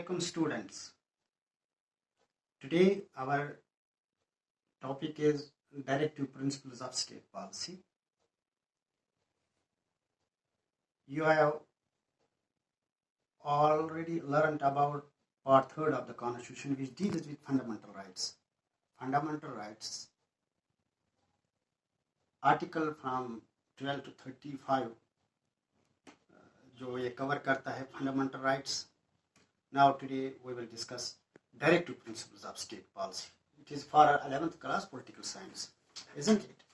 Assalamualaikum students. Today our topic is Directive Principles of State Policy. You have already learned about part 3rd of the Constitution, which deals with fundamental rights. Fundamental rights, article from 12 to 35 जो ये cover करता है fundamental rights. Now today we will discuss Directive Principles of State Policy. It is for 11th class political science, isn't it?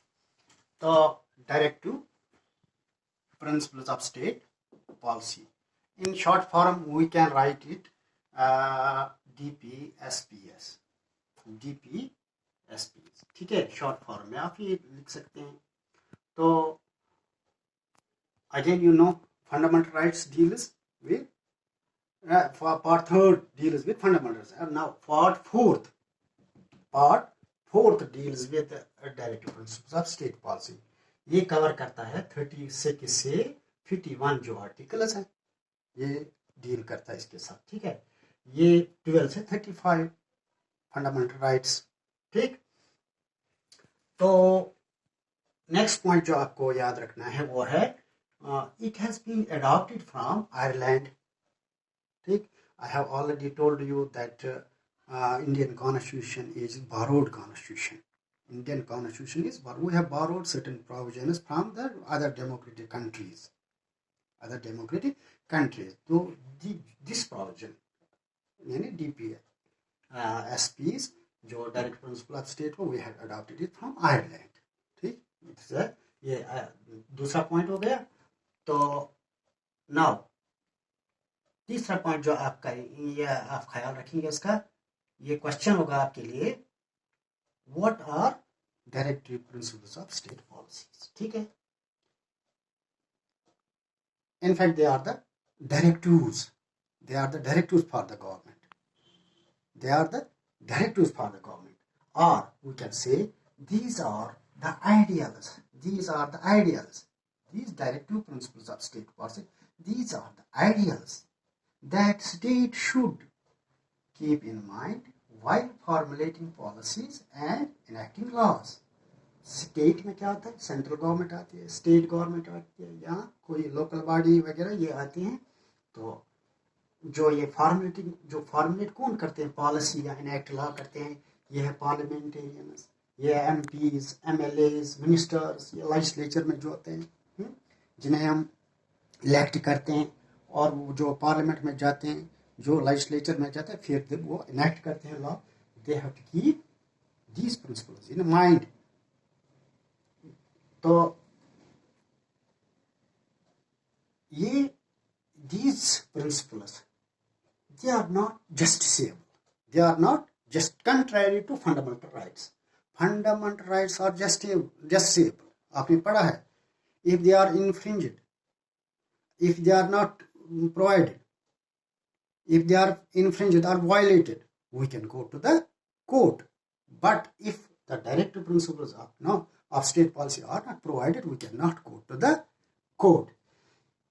So Directive Principles of State Policy. In short form we can write it DPSPS. DPSPS. ठीक है, short form में आप ये लिख सकते हैं. तो again you know fundamental rights deals with part 3rd deals with fundamentals, and now part 4th deals with Directive Principles of State Policy. ये कवर करता है 36 से 51 जो आर्टिकल्स हैं, ये डील करता है इसके साथ. ठीक है, ये 12 से 35 फंडामेंटल राइट्स. ठीक, तो नेक्स्ट पॉइंट जो आपको याद रखना है वो है it has been adopted from Ireland. ठीक, I have already told you that Indian Constitution is borrowed Constitution. Indian Constitution is borrowed. We have borrowed certain provisions from the other democratic countries. So this provision, यानी DP SPs जो Direct Principle of State हो, we have adopted it from Ireland. ठीक, ये दूसरा point हो गया. तो now तीसरा पॉइंट जो आपका ये आप ख्याल रखेंगे इसका, ये क्वेश्चन होगा आपके लिए, what are directive principles of state policies. ठीक है, in fact they are the directives for the government. Or we can say these are the ideals. These directive principles of state policy, these are the ideals that state should keep in mind while formulating policies and enacting laws. State में क्या होता है, central government आती है, state government आती है, या कोई लोकल बॉडी वगैरह ये आती हैं. तो जो ये फॉर्मुलेट कौन करते हैं, पॉलिसी या इनएक्ट लॉ करते हैं, ये है पार्लियामेंटेरियंस, ये एमपीज, एमएलएज, मिनिस्टर्स, ये लेजिस्लेचर में जो होते हैं, जिन्हें हम इलेक्ट करते हैं, और वो जो पार्लियामेंट में जाते हैं, जो लेजिस्लेचर में जाते हैं, फिर वो इनएक्ट करते हैं law. They have to keep these principles in mind. तो ये these principles, they are not justiciable. They are not just contrary to fundamental rights. Fundamental rights are justiciable. आपने पढ़ा है. If they are infringed, if they are not provided, if they are infringed or violated, we can go to the court. But if the directive principles of state policy are not provided, we cannot go to the court.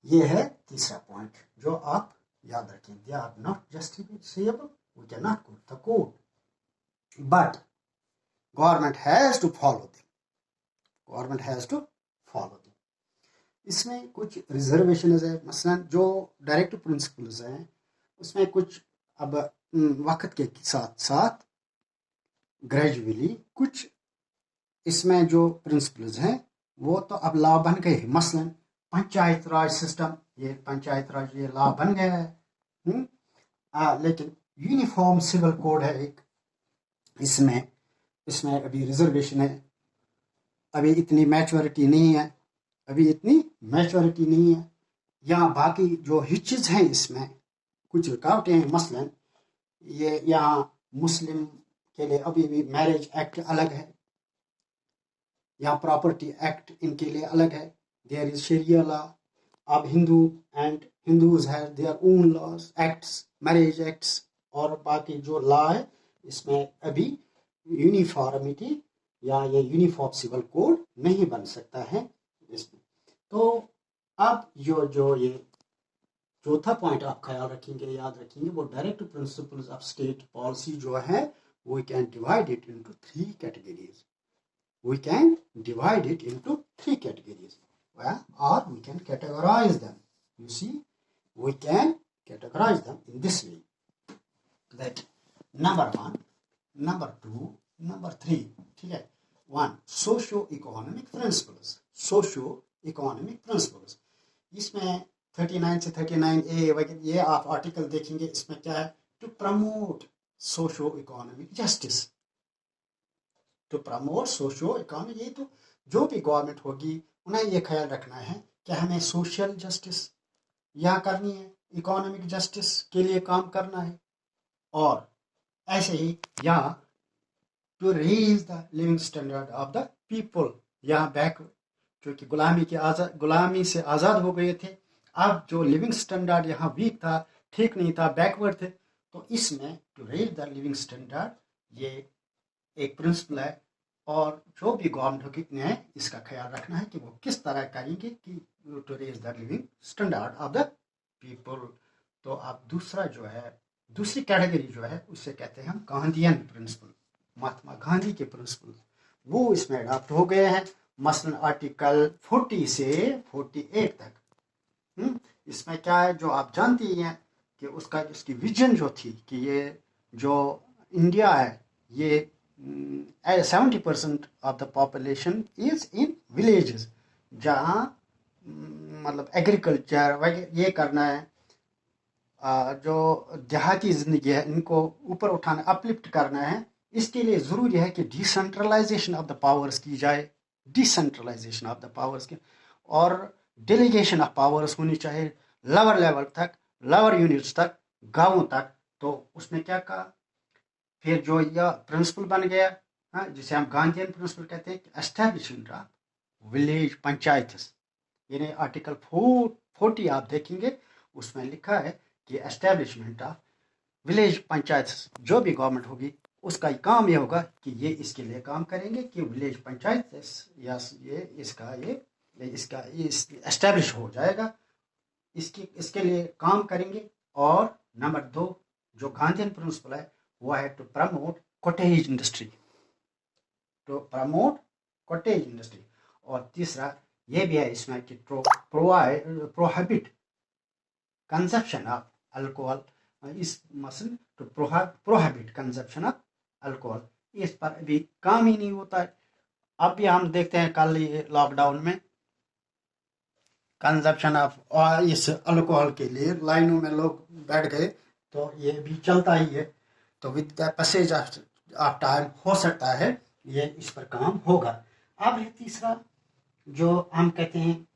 ये है तीसरा point जो आप याद रखें. They are not justiciable, we cannot go to the court, but government has to follow them. इसमें कुछ reservations है. मसलन जो डायरेक्टिव प्रिंसिपल्स हैं उसमें कुछ अब वक्त के साथ साथ ग्रेजुअली कुछ इसमें जो प्रिंसिपल्स हैं वो तो अब लॉ बन गए. मसलन पंचायत राज सिस्टम, ये पंचायत राज ये लॉ बन गया है. लेकिन यूनिफॉर्म सिविल कोड है एक, इसमें अभी रिजर्वेशन है. अभी इतनी मैच्योरिटी नहीं है. यहाँ बाकी जो हिचेस हैं इसमें कुछ रुकावटें हैं. मसलन ये यहाँ मुस्लिम के लिए अभी भी मैरिज एक्ट अलग है, यहाँ प्रॉपर्टी एक्ट इनके लिए अलग है. There is Sharia law. अब Hindus have their own laws, acts, marriage acts, और बाकी जो लॉ है इसमें अभी यूनिफॉर्मिटी या ये यूनिफॉर्म सिविल कोड नहीं बन सकता है इसमें. तो अब जो ये चौथा पॉइंट आप ख्याल रखेंगे, याद रखेंगे, वो direct principles of state policy जो है, we can divide it into 3 categories. We can divide it into 3 categories, or we can categorize them. You see, we can categorize them in this way. That number 1, number 2, number 3. ठीक है. 1. Socio-economic principles. Socio-economic principles. इसमें 39 से 39A वगैरह ये आप article देखेंगे. इसमें क्या है? To promote socio-economic justice. To promote socio economic. ये तो जो भी गवर्नमेंट होगी उन्हें ये ख्याल रखना है कि हमें सोशल जस्टिस यहाँ करनी है, इकोनॉमिक जस्टिस के लिए काम करना है. और ऐसे ही यहाँ to raise the living standard of the people. यहाँ बैक क्योंकि गुलामी से आज़ाद हो गए थे, अब जो लिविंग स्टैंडर्ड यहाँ वीक था, ठीक नहीं था, बैकवर्ड थे, तो इसमें to raise the living standard ये एक प्रिंसिपल है. और जो भी गवर्नमेंट होगी ने इसका ख्याल रखना है कि वो किस तरह करेंगे कि to raise the living standard of the people. तो अब दूसरा जो है, दूसरी कैटेगरी जो है, उससे कहते हैं हम गांधीयन प्रिंसिपल. महात्मा गांधी के प्रिंसिपल वो इसमें अडॉप्ट हो गए हैं. मसलन आर्टिकल 40 से 48 तक. इसमें क्या है, जो आप जानते ही हैं कि उसकी विजन जो थी कि ये जो इंडिया है, ये 70% of the population is in villages. जहाँ मतलब एग्रीकल्चर वगैरह ये करना है, जो देहाती ज़िंदगी है इनको ऊपर उठाना, अपलिफ्ट करना है. इसके लिए ज़रूरी है कि डिसेंट्रलाइजेशन ऑफ द पावर्स की जाए, डिसेंट्रलाइजेशन ऑफ द पावर्स की, और डेलीगेशन ऑफ पावर्स होनी चाहिए लोअर लेवल तक, लोअर यूनिट्स तक, गाँवों तक. तो उसमें क्या कहा, फिर जो यह प्रिंसिपल बन गया, हाँ, जिसे हम गांधीयन प्रिंसिपल कहते हैं, एस्टैब्लिशमेंट ऑफ विलेज पंचायत्स. यानी आर्टिकल 40 आप देखेंगे, उसमें लिखा है कि एस्टैब्लिशमेंट ऑफ विलेज पंचायत्स. जो भी गवर्नमेंट होगी उसका काम ये होगा कि ये इसके लिए काम करेंगे कि विलेज पंचायत या ये इसका एस्टैब्लिश हो जाएगा, इसके लिए काम करेंगे. और नंबर 2 जो गांधीयन प्रिंसिपल है वो है to promote cottage industry, to promote cottage industry. और तीसरा ये भी है इसमें कि प्रोहिबिट कंजप्शन ऑफ अल्कोहल. इस मसल to prohibit consumption of alcohol, इस पर अभी काम ही नहीं होता है. अब भी हम देखते हैं कल ये लॉकडाउन में कंजप्शन ऑफ इस अल्कोहल के लिए लाइनों में लोग बैठ गए, तो ये भी चलता ही है. तो with the passage of time हो सकता है ये इस पर काम होगा. अब है तीसरा जो हम कहते हैं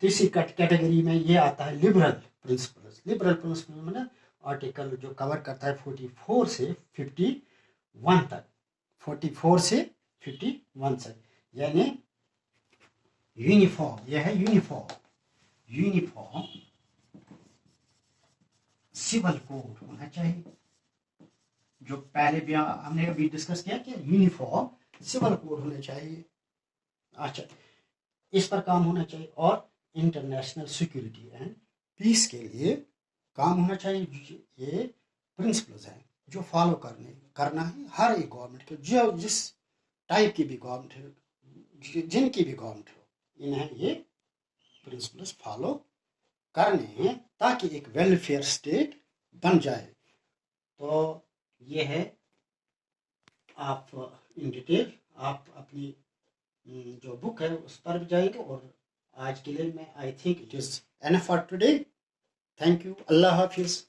तीसरी कैटेगरी में ये आता है लिबरल प्रिंसिपल्स. लिबरल प्रिंसिपल में ना आर्टिकल जो कवर करता है 44 से 51 तक, 44 से 51 तक. यानी यूनिफॉर्म, यह है यूनिफॉर्म सिविल कोड होना चाहिए. जो पहले भी हमने अभी डिस्कस किया कि यूनिफॉर्म सिविल कोड होने चाहिए. अच्छा, इस पर काम होना चाहिए. और इंटरनेशनल सिक्योरिटी एंड पीस के लिए काम होना चाहिए. ये प्रिंसिपल्स हैं जो फॉलो करना है हर एक गवर्नमेंट के, जो जिस टाइप की भी गवर्नमेंट है, जिनकी भी गवर्नमेंट हो, इन्हें ये प्रिंसिपल्स फॉलो करने हैं ताकि एक वेलफेयर स्टेट बन जाए. तो ये है, आप इन डिटेल आप अपनी जो बुक है उस पर भी जाएंगे. और आज के लिए मैं I think it is enough for today. Thank you. अल्लाह हाफिज़.